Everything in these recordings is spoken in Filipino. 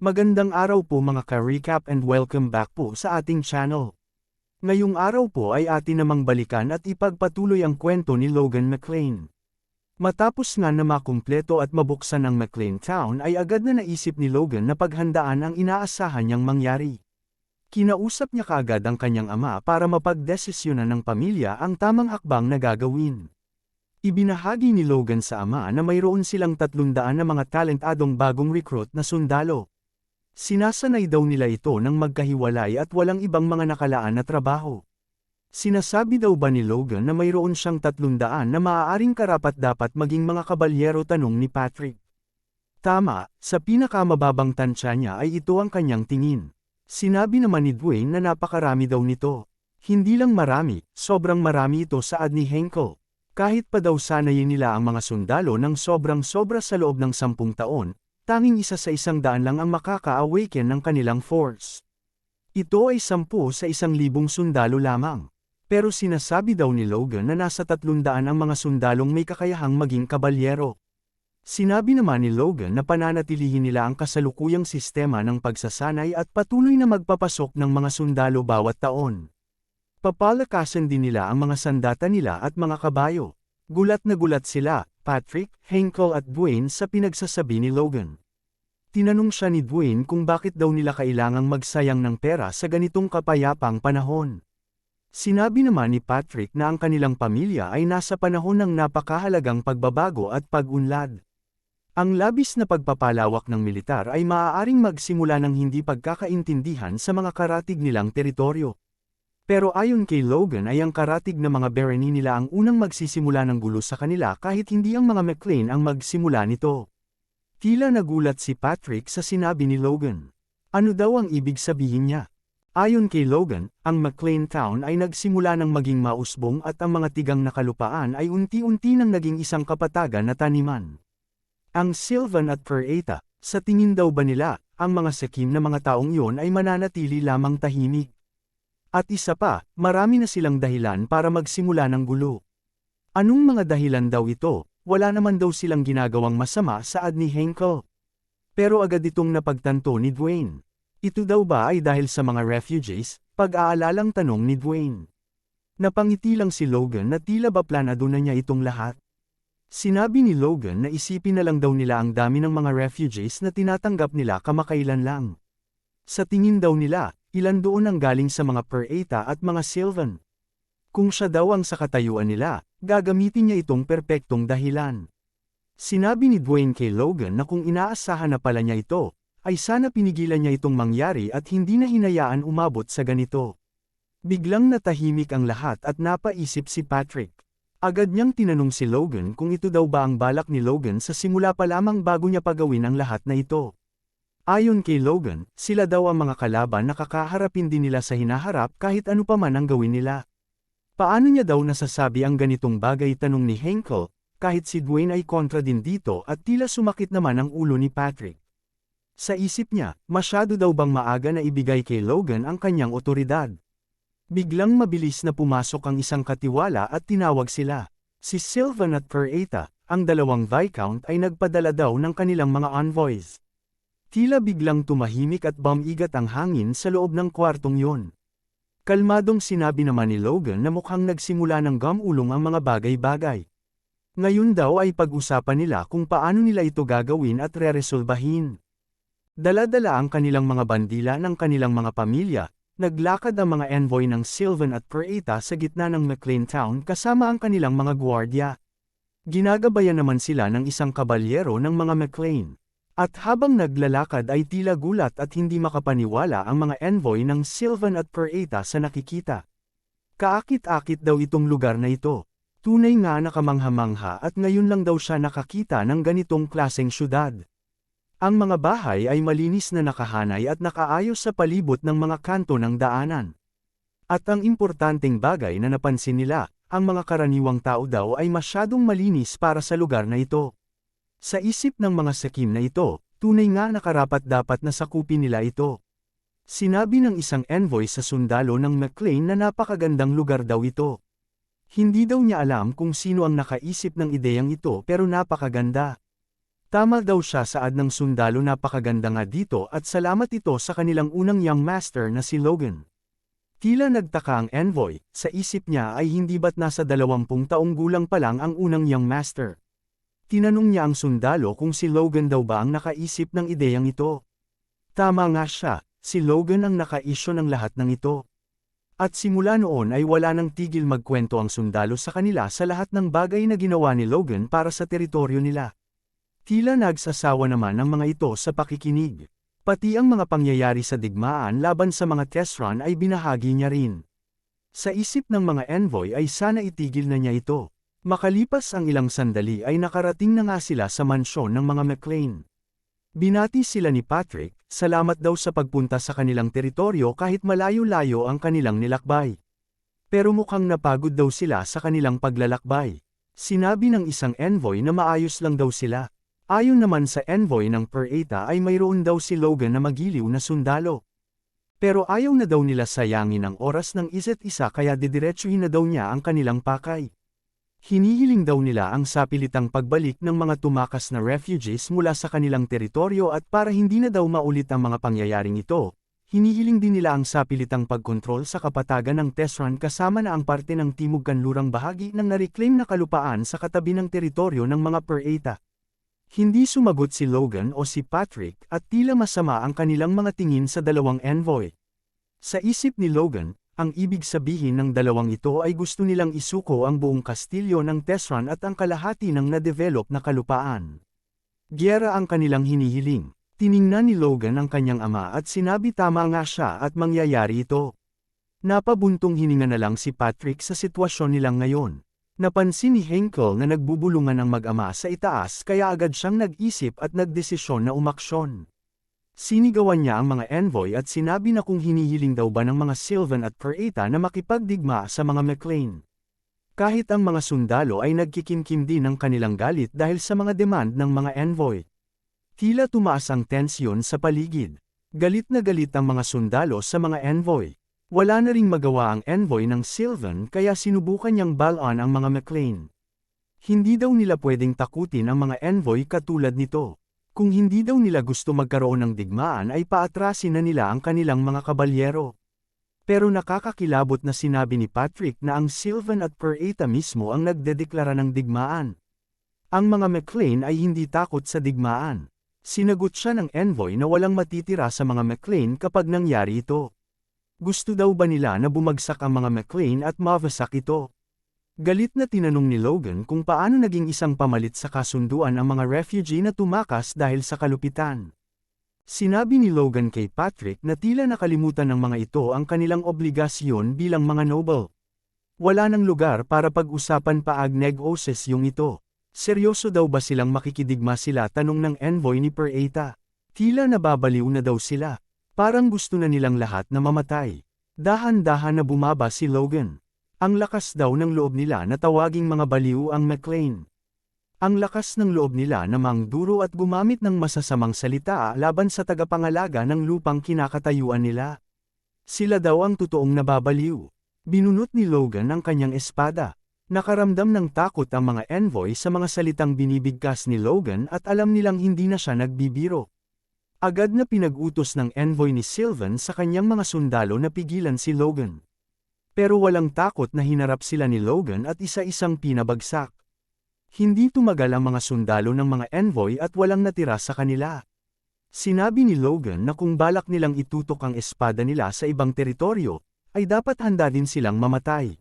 Magandang araw po mga ka-recap and welcome back po sa ating channel. Ngayong araw po ay atin namang balikan at ipagpatuloy ang kwento ni Logan McClane. Matapos nga na makumpleto at mabuksan ang McClane Town ay agad na naisip ni Logan na paghandaan ang inaasahan niyang mangyari. Kinausap niya kaagad ang kanyang ama para mapagdesisyonan ng pamilya ang tamang hakbang na gagawin. Ibinahagi ni Logan sa ama na mayroon silang 300 na mga talentadong bagong recruit na sundalo. Sinasanay daw nila ito ng magkahiwalay at walang ibang mga nakalaan na trabaho. Sinasabi daw ba ni Logan na mayroon siyang 300 na maaaring karapat-dapat maging mga kabalyero, tanong ni Patrick. Tama, sa pinakamababang tansya niya ay ito ang kanyang tingin. Sinabi naman ni Dwayne na napakarami daw nito. Hindi lang marami, sobrang marami ito, saad ni Henkel. Kahit pa daw sanayin nila ang mga sundalo ng sobrang-sobra sa loob ng 10 taon, tanging 1 sa 100 lang ang makaka-awaken ng kanilang force. Ito ay 10 sa 1,000 sundalo lamang. Pero sinasabi daw ni Logan na nasa 300 ang mga sundalong may kakayahang maging kabalyero. Sinabi naman ni Logan na pananatilihin nila ang kasalukuyang sistema ng pagsasanay at patuloy na magpapasok ng mga sundalo bawat taon. Papalakasan din nila ang mga sandata nila at mga kabayo. Gulat na gulat sila, Patrick, Henkel at Dwayne, sa pinagsasabi ni Logan. Tinanong siya ni Dwayne kung bakit daw nila kailangang magsayang ng pera sa ganitong kapayapang panahon. Sinabi naman ni Patrick na ang kanilang pamilya ay nasa panahon ng napakahalagang pagbabago at pag-unlad. Ang labis na pagpapalawak ng militar ay maaaring magsimula ng hindi pagkakaintindihan sa mga karatig nilang teritoryo. Pero ayon kay Logan ay ang karatig na mga Bereni nila ang unang magsisimula ng gulo sa kanila kahit hindi ang mga McClane ang magsimula nito. Tila nagulat si Patrick sa sinabi ni Logan. Ano daw ang ibig sabihin niya? Ayon kay Logan, ang McClane Town ay nagsimula ng maging mausbong at ang mga tigang na kalupaan ay unti-unti nang naging isang kapatagan na taniman. Ang Sylvan at Pereta, sa tingin daw ba nila, ang mga sakim na mga taong iyon ay mananatili lamang tahimik? At isa pa, marami na silang dahilan para magsimula ng gulo. Anong mga dahilan daw ito? Wala naman daw silang ginagawang masama, saad ni Henkel. Pero agad itong napagtanto ni Dwayne. Ito daw ba ay dahil sa mga refugees? Pag-aalalang tanong ni Dwayne. Napangiti lang si Logan na tila ba planado na niya itong lahat. Sinabi ni Logan na isipin na lang daw nila ang dami ng mga refugees na tinatanggap nila kamakailan lang. Sa tingin daw nila, ilan doon ang galing sa mga Pereta at mga Sylvan. Kung siya daw ang sa katayuan nila, gagamitin niya itong perpektong dahilan. Sinabi ni Dwayne kay Logan na kung inaasahan na pala niya ito, ay sana pinigilan niya itong mangyari at hindi na hinayaan umabot sa ganito. Biglang natahimik ang lahat at napaisip si Patrick. Agad niyang tinanong si Logan kung ito daw ba ang balak ni Logan sa simula pa lamang bago niya pagawin ang lahat na ito. Ayon kay Logan, sila daw ang mga kalaban na kakaharapin din nila sa hinaharap kahit ano pa man ang gawin nila. Paano niya daw nasasabi ang ganitong bagay, tanong ni Henkel, kahit si Dwayne ay kontra din dito at tila sumakit naman ang ulo ni Patrick. Sa isip niya, masyado daw bang maaga na ibigay kay Logan ang kanyang otoridad. Biglang mabilis na pumasok ang isang katiwala at tinawag sila. Si Sylvan at Pereta, ang dalawang Viscount, ay nagpadala daw ng kanilang mga envoys. Tila biglang tumahimik at bumigat ang hangin sa loob ng kwartong yon. Kalmadong sinabi naman ni Logan na mukhang nagsimula ng gamulong ang mga bagay-bagay. Ngayon daw ay pag-usapan nila kung paano nila ito gagawin at reresolbahin. Dala-dala ang kanilang mga bandila ng kanilang mga pamilya, naglakad ang mga envoy ng Sylvan at Pereta sa gitna ng McClane Town kasama ang kanilang mga gwardiya. Ginagabayan naman sila ng isang kabalyero ng mga McClane. At habang naglalakad ay tila gulat at hindi makapaniwala ang mga envoy ng Sylvan at Pereta sa nakikita. Kaakit-akit daw itong lugar na ito. Tunay nga nakamangha-mangha at ngayon lang daw siya nakakita ng ganitong klaseng syudad. Ang mga bahay ay malinis na nakahanay at nakaayos sa palibot ng mga kanto ng daanan. At ang importanteng bagay na napansin nila, ang mga karaniwang tao daw ay masyadong malinis para sa lugar na ito. Sa isip ng mga sakim na ito, tunay nga nakarapat-dapat na sakupin nila ito. Sinabi ng isang envoy sa sundalo ng McClane na napakagandang lugar daw ito. Hindi daw niya alam kung sino ang nakaisip ng ideyang ito pero napakaganda. Tama daw siya saad ng sundalo, napakaganda nga dito at salamat ito sa kanilang unang young master na si Logan. Tila nagtaka ang envoy, sa isip niya ay hindi ba't nasa 20 taong gulang pa lang ang unang young master. Tinanong niya ang sundalo kung si Logan daw ba ang nakaisip ng ideyang ito. Tama nga siya, si Logan ang nakaisyo ng lahat ng ito. At simula noon ay wala nang tigil magkwento ang sundalo sa kanila sa lahat ng bagay na ginawa ni Logan para sa teritoryo nila. Tila nagsasawa naman ang mga ito sa pakikinig. Pati ang mga pangyayari sa digmaan laban sa mga Tessran ay binahagi niya rin. Sa isip ng mga envoy ay sana itigil na niya ito. Makalipas ang ilang sandali ay nakarating na nga sila sa mansyon ng mga McLean. Binati sila ni Patrick, salamat daw sa pagpunta sa kanilang teritoryo kahit malayo-layo ang kanilang nilakbay. Pero mukhang napagod daw sila sa kanilang paglalakbay. Sinabi ng isang envoy na maayos lang daw sila. Ayon naman sa envoy ng Per-Eta ay mayroon daw si Logan na magiliw na sundalo. Pero ayaw na daw nila sayangin ang oras ng isa't isa kaya didiretsuhin na daw niya ang kanilang pakay. Hinihiling daw nila ang sapilitang pagbalik ng mga tumakas na refugees mula sa kanilang teritoryo at para hindi na daw maulit ang mga pangyayaring ito, hinihiling din nila ang sapilitang pagkontrol sa kapatagan ng Tessran kasama na ang parte ng timog kanlurang bahagi ng na-reclaim na kalupaan sa katabi ng teritoryo ng mga Per-Eta. Hindi sumagot si Logan o si Patrick at tila masama ang kanilang mga tingin sa dalawang envoy. Sa isip ni Logan, ang ibig sabihin ng dalawang ito ay gusto nilang isuko ang buong kastilyo ng Tessran at ang kalahati ng na-develop na kalupaan. Giyera ang kanilang hinihiling. Tiningnan ni Logan ang kanyang ama at sinabi tama nga siya at mangyayari ito. Napabuntong hininga na lang si Patrick sa sitwasyon nilang ngayon. Napansin ni Henkel na nagbubulungan ang mag-ama sa itaas kaya agad siyang nag-isip at nagdesisyon na umaksyon. Sinigawan niya ang mga envoy at sinabi na kung hinihiling daw ba ng mga Sylvan at Per-Eta na makipagdigma sa mga McLean. Kahit ang mga sundalo ay nagkikimkim din ng kanilang galit dahil sa mga demand ng mga envoy. Tila tumaas ang tensyon sa paligid. Galit na galit ang mga sundalo sa mga envoy. Wala na ring magawa ang envoy ng Sylvan kaya sinubukan niyang balon ang mga McLean. Hindi daw nila pwedeng takutin ang mga envoy katulad nito. Kung hindi daw nila gusto magkaroon ng digmaan ay paatrasin na nila ang kanilang mga kabalyero. Pero nakakakilabot na sinabi ni Patrick na ang Sylvan at Per-Eta mismo ang nagdedeklara ng digmaan. Ang mga McLean ay hindi takot sa digmaan. Sinagot siya ng envoy na walang matitira sa mga McLean kapag nangyari ito. Gusto daw ba nila na bumagsak ang mga McLean at mawasak ito? Galit na tinanong ni Logan kung paano naging isang pamalit sa kasunduan ang mga refugee na tumakas dahil sa kalupitan. Sinabi ni Logan kay Patrick na tila nakalimutan ng mga ito ang kanilang obligasyon bilang mga noble. Wala nang lugar para pag-usapan pa neg-oses yung ito. Seryoso daw ba silang makikidigma sila, tanong ng envoy ni Per-Eta. Tila nababaliw na daw sila. Parang gusto na nilang lahat na mamatay. Dahan-dahan na bumaba si Logan. Ang lakas daw ng loob nila na tawaging mga baliw ang McLean. Ang lakas ng loob nila na mangduro at gumamit ng masasamang salita laban sa tagapangalaga ng lupang kinakatayuan nila. Sila daw ang totoong nababaliw. Binunot ni Logan ang kanyang espada. Nakaramdam ng takot ang mga envoy sa mga salitang binibigkas ni Logan at alam nilang hindi na siya nagbibiro. Agad na pinag-utos ng envoy ni Sylvan sa kanyang mga sundalo na pigilan si Logan. Pero walang takot na hinarap sila ni Logan at isa-isang pinabagsak. Hindi tumagal ang mga sundalo ng mga envoy at walang natira sa kanila. Sinabi ni Logan na kung balak nilang itutok ang espada nila sa ibang teritoryo, ay dapat handa din silang mamatay.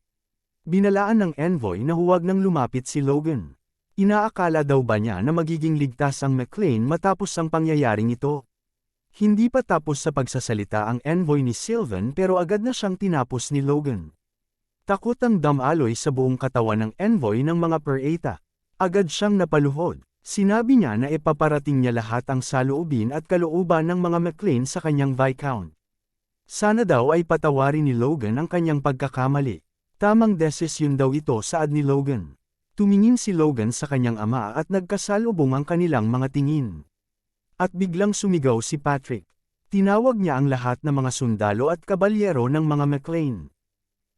Binalaan ng envoy na huwag nang lumapit si Logan. Inaakala daw ba niya na magiging ligtas ang McLean matapos ang pangyayaring ito? Hindi pa tapos sa pagsasalita ang envoy ni Sylvan pero agad na siyang tinapos ni Logan. Takot ang damaloy sa buong katawan ng envoy ng mga Per-Eta. Agad siyang napaluhod. Sinabi niya na ipaparating niya lahat ang saloobin at kalooban ng mga McLean sa kanyang Viscount. Sana daw ay patawarin ni Logan ang kanyang pagkakamali. Tamang desisyon daw ito, saad ni Logan. Tumingin si Logan sa kanyang ama at nagkasalubong ang kanilang mga tingin. At biglang sumigaw si Patrick. Tinawag niya ang lahat ng mga sundalo at kabalyero ng mga McLean.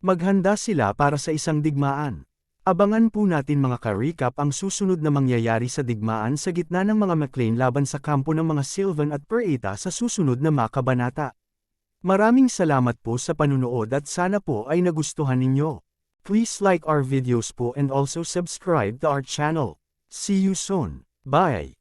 Maghanda sila para sa isang digmaan. Abangan po natin mga ka-recap ang susunod na mangyayari sa digmaan sa gitna ng mga McLean laban sa kampo ng mga Sylvan at Peralta sa susunod na mga kabanata. Maraming salamat po sa panunood at sana po ay nagustuhan ninyo. Please like our videos po and also subscribe to our channel. See you soon. Bye!